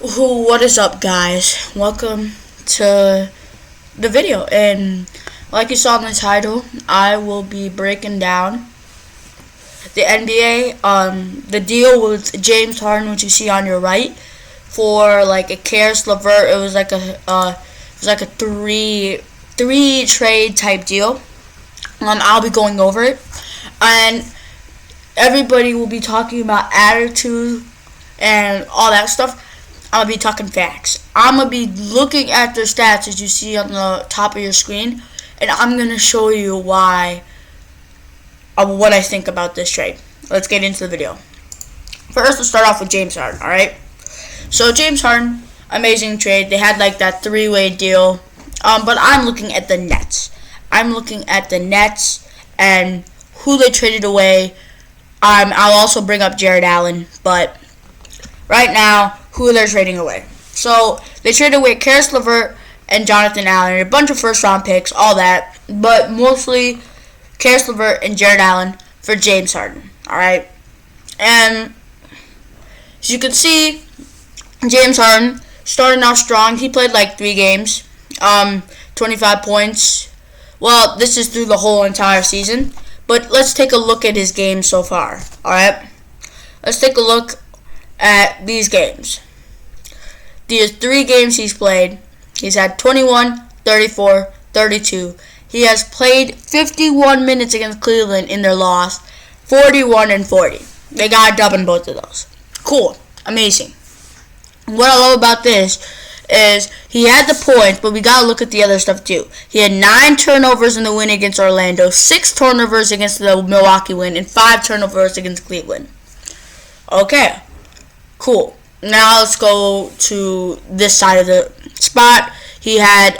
What is up, guys? Welcome to the video, and like you saw in the title, I will be breaking down the NBA, the deal with James Harden, which you see on your right, for like a Karis LeVert. It was like a three trade type deal. I'll be going over it, and everybody will be talking about attitude and all that stuff. I'm going to be talking facts. I'm going to be looking at their stats as you see on the top of your screen, and I'm going to show you why, what I think about this trade. Let's get into the video. First, let's start off with James Harden, alright? So, James Harden, amazing trade. They had like that three-way deal, but I'm looking at the Nets. I'm looking at the Nets and who they traded away. I'll also bring up Jared Allen, but right now, who they're trading away. So, they traded away Karis LeVert and Jonathan Allen, and a bunch of first-round picks, all that, but mostly Karis LeVert and Jared Allen for James Harden, alright? And as you can see, James Harden starting off strong. He played like 3 games, 25 points. Well, this is through the whole entire season, but let's take a look at his games so far, alright? Let's take a look at these games. These 3 games he's played, he's had 21, 34, 32. He has played 51 minutes against Cleveland in their loss, 41 and 40. They got a dub in both of those. Cool. Amazing. What I love about this is he had the points, but we got to look at the other stuff too. He had 9 turnovers in the win against Orlando, 6 turnovers against the Milwaukee win, and 5 turnovers against Cleveland. Okay. Cool. Now let's go to this side of the spot. He had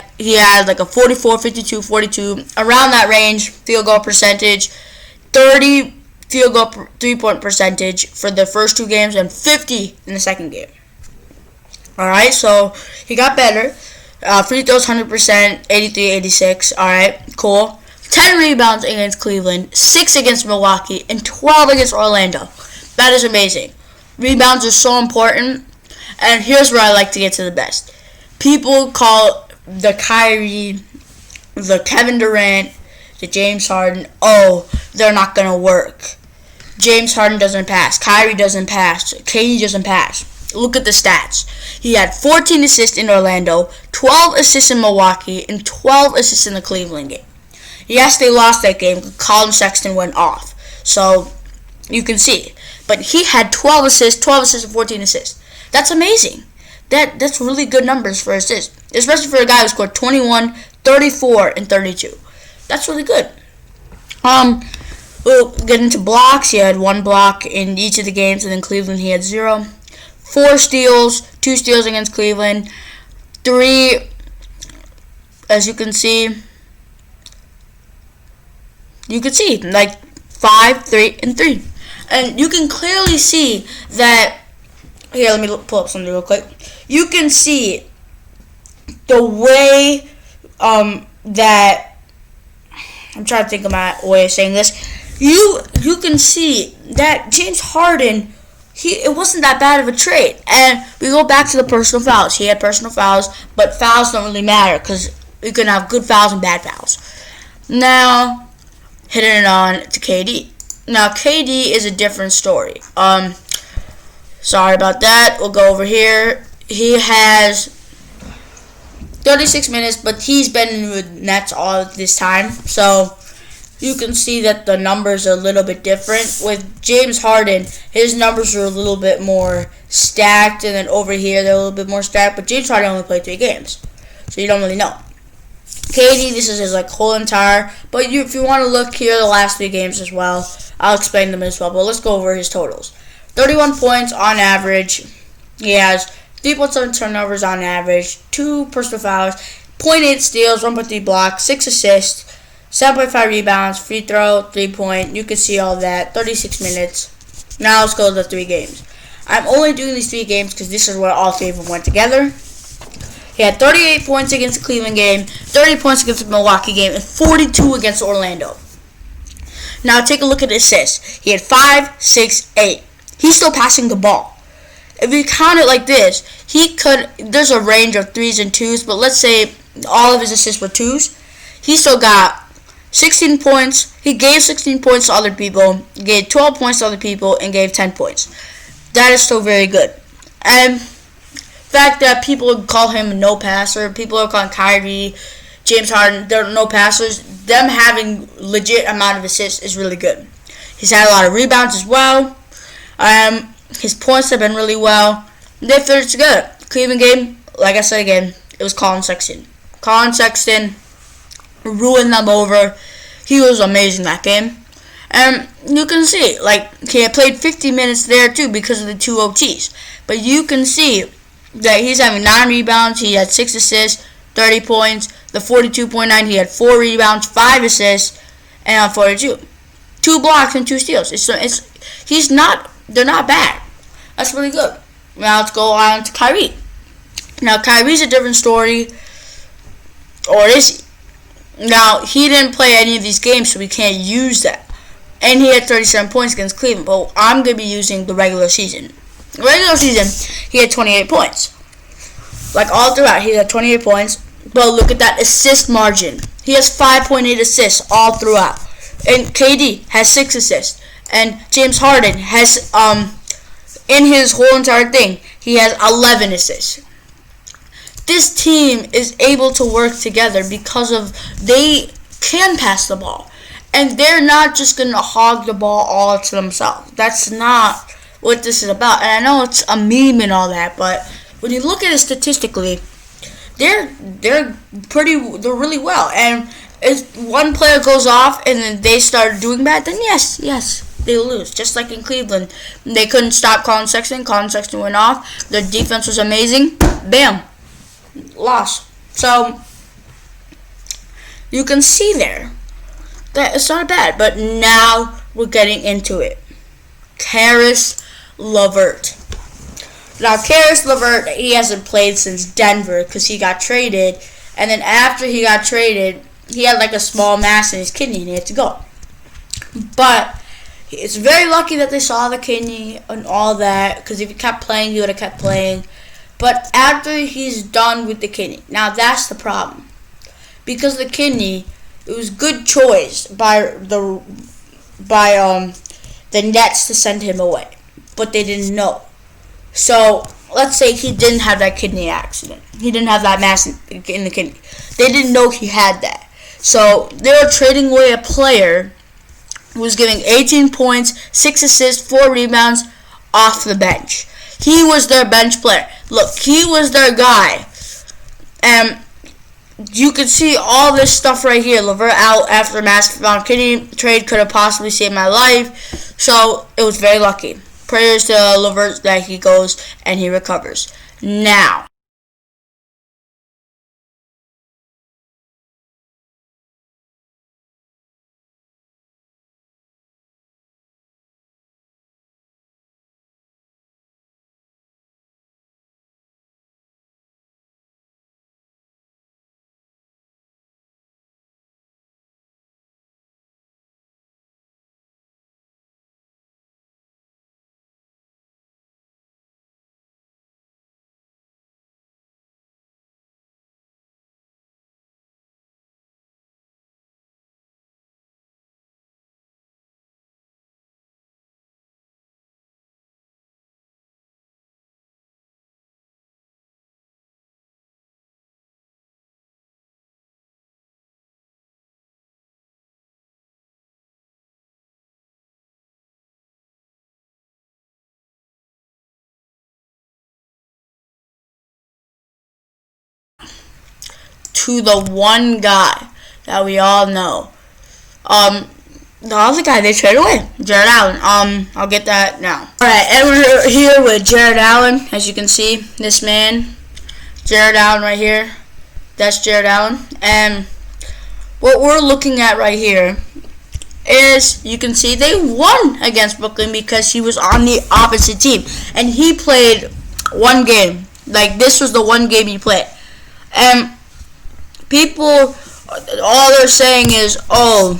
like a 44, 52, 42, around that range, field goal percentage, 30 field goal 3-point percentage for the first 2 games, and 50 in the second game. Alright, so he got better. Free throws 100%, 83, 86. Alright, cool. 10 rebounds against Cleveland, 6 against Milwaukee, and 12 against Orlando. That is amazing. Rebounds are so important, and here's where I like to get to the best. People call the Kyrie, the Kevin Durant, the James Harden, they're not going to work. James Harden doesn't pass. Kyrie doesn't pass. KD doesn't pass. Look at the stats. He had 14 assists in Orlando, 12 assists in Milwaukee, and 12 assists in the Cleveland game. Yes, they lost that game. Colin Sexton went off. So, you can see. But he had 12 assists, and 14 assists. That's amazing. That's really good numbers for assists, especially for a guy who scored 21, 34, and 32. That's really good. We'll get into blocks. He had 1 block in each of the games, and in Cleveland he had 0. 4 steals, 2 steals against Cleveland. 3, as you can see, like 5, 3, and 3. And you can clearly see that. Here, let me pull up something real quick. You can see the way that I'm trying to think of my way of saying this. You can see that James Harden, it wasn't that bad of a trade. And we go back to the personal fouls. He had personal fouls, but fouls don't really matter because you can have good fouls and bad fouls. Now, hitting it on to KD. Now, KD is a different story. Sorry about that. We'll go over here. He has 36 minutes, but he's been in the Nets all this time. So, you can see that the numbers are a little bit different. With James Harden, his numbers are a little bit more stacked, and then over here, they're a little bit more stacked. But James Harden only played 3 games, so you don't really know. KD, this is his whole entire. But if you want to look here, the last 3 games as well, I'll explain them as well. But let's go over his totals. 31 points on average. He has 3.7 turnovers on average, 2 personal fouls, 0.8 steals, 1.3 blocks, 6 assists, 7.5 rebounds, free throw, 3-point. You can see all that. 36 minutes. Now let's go to the 3 games. I'm only doing these 3 games because this is where all 3 of them went together. He had 38 points against the Cleveland game, 30 points against the Milwaukee game, and 42 against Orlando. Now take a look at assists. He had 5, 6, 8. He's still passing the ball. if you count it like this, there's a range of 3s and 2s, but let's say all of his assists were 2s. He still got 16 points. He gave 16 points to other people, gave 12 points to other people, and gave 10 points. That is still very good. And the fact that people call him a no passer, people are calling Kyrie, James Harden, they're no passers. Them having legit amount of assists is really good. He's had a lot of rebounds as well. His points have been really well. They finished together. Cleveland game, like I said again, it was Colin Sexton. Colin Sexton ruined them over. He was amazing that game. And you can see, he had played 50 minutes there too because of the 2 OTs. But you can see that he's having 9 rebounds. He had 6 assists, 30 points. The 42.9, he had 4 rebounds, 5 assists, and on 42. 2 blocks and 2 steals. They're not bad. That's really good. Now let's go on to Kyrie. Now Kyrie's a different story. Or is he? Now, he didn't play any of these games, so we can't use that. And he had 37 points against Cleveland, but I'm going to be using the regular season. Regular season, he had 28 points. All throughout, he had 28 points. But look at that assist margin. He has 5.8 assists all throughout. And KD has 6 assists. And James Harden has, in his whole entire thing, he has 11 assists. This team is able to work together because they can pass the ball. And they're not just going to hog the ball all to themselves. That's not what this is about. And I know it's a meme and all that, but when you look at it statistically, they're really well. And if one player goes off and then they start doing bad, then yes, they lose. Just like in Cleveland, they couldn't stop Colin Sexton. Colin Sexton went off. Their defense was amazing. Bam, loss. So you can see there that it's not bad. But now we're getting into it. Caris LeVert. Now, Caris LeVert, he hasn't played since Denver because he got traded. And then after he got traded, he had a small mass in his kidney and he had to go. But it's very lucky that they saw the kidney and all that, because if he kept playing, he would have kept playing. But after he's done with the kidney, now that's the problem. Because the kidney, it was good choice by the Nets to send him away. But they didn't know. So, let's say he didn't have that kidney accident. He didn't have that mass in the kidney. They didn't know he had that. So, they were trading away a player who was giving 18 points, 6 assists, 4 rebounds off the bench. He was their bench player. Look, he was their guy. And you can see all this stuff right here. LeVert out after mass kidney trade could have possibly saved my life. So, it was very lucky. Prayers to LeVert that he goes and he recovers. Now, to the one guy that we all know. The other guy they traded away, Jared Allen. I'll get that now. Alright, and we're here with Jared Allen. As you can see, this man, Jared Allen right here. That's Jared Allen. And what we're looking at right here is, you can see they won against Brooklyn because he was on the opposite team. And he played one game. This was the one game he played. And people, all they're saying is, oh,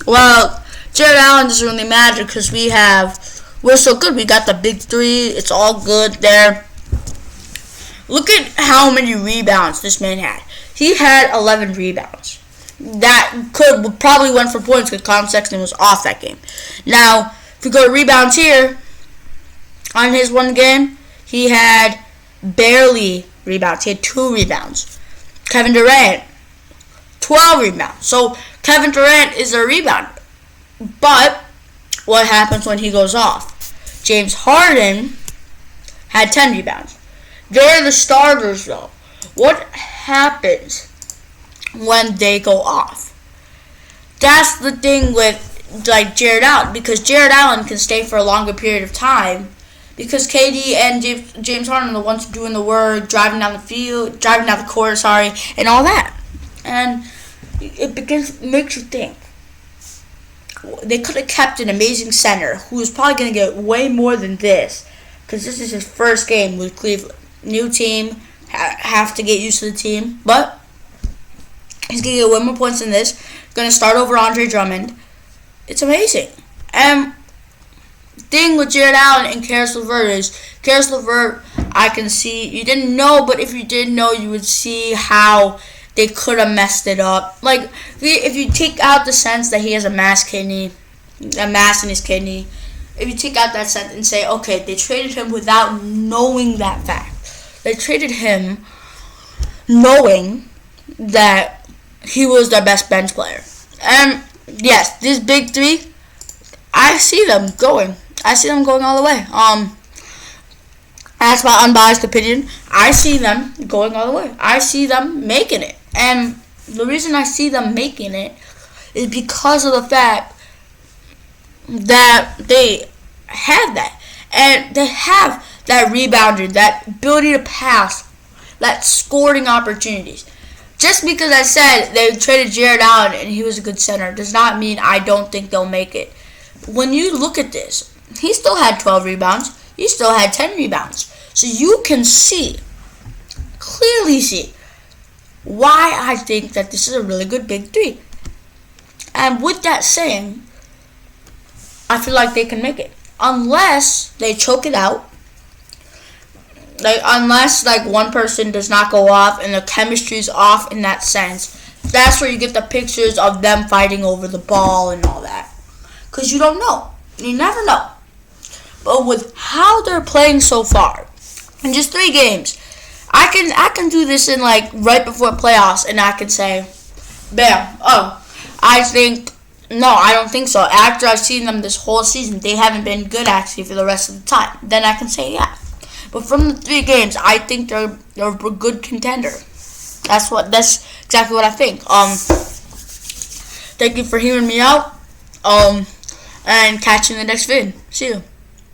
well, Jared Allen doesn't really matter because we have we're so good. We got the big three. It's all good there. Look at how many rebounds this man had. He had 11 rebounds. That probably went for points because Colin Sexton was off that game. Now, if we go to rebounds here, on his one game, he had barely rebounds. He had 2 rebounds. Kevin Durant, 12 rebounds. So, Kevin Durant is a rebounder. But, what happens when he goes off? James Harden had 10 rebounds. They're the starters, though. What happens when they go off? That's the thing with Jared Allen, because Jared Allen can stay for a longer period of time because KD and James Harden are the ones doing the work, driving down the court, and all that. And it makes you think. They could have kept an amazing center who is probably going to get way more than this because this is his first game with Cleveland. New team, have to get used to the team, but he's going to get way more points than this. Going to start over Andre Drummond. It's amazing. And thing with Jared Allen and Karis LeVert is, Karis LeVert, I can see, you didn't know, but if you did know, you would see how they could have messed it up. Like, if you take out the sense that he has a mass in his kidney, if you take out that sense and say, okay, they traded him without knowing that fact. They traded him knowing that he was their best bench player. And, yes, these big three, I see them going. I see them going all the way. That's my unbiased opinion. I see them going all the way. I see them making it. And the reason I see them making it is because of the fact that they have that. And they have that rebounder, that ability to pass, that scoring opportunities. Just because I said they traded Jared Allen and he was a good center does not mean I don't think they'll make it. When you look at this, he still had 12 rebounds. He still had 10 rebounds. So you can clearly see, why I think that this is a really good big three. And with that saying, I feel like they can make it. Unless they choke it out. Unless one person does not go off and the chemistry's off in that sense. That's where you get the pictures of them fighting over the ball and all that. Because you don't know. You never know. But with how they're playing so far, in just 3 games, I can do this in right before playoffs, and I can say, bam, no, I don't think so. After I've seen them this whole season, they haven't been good actually for the rest of the time. Then I can say, yeah. But from the 3 games, I think they're a good contender. That's exactly what I think. Thank you for hearing me out. And catch you in the next vid. See you.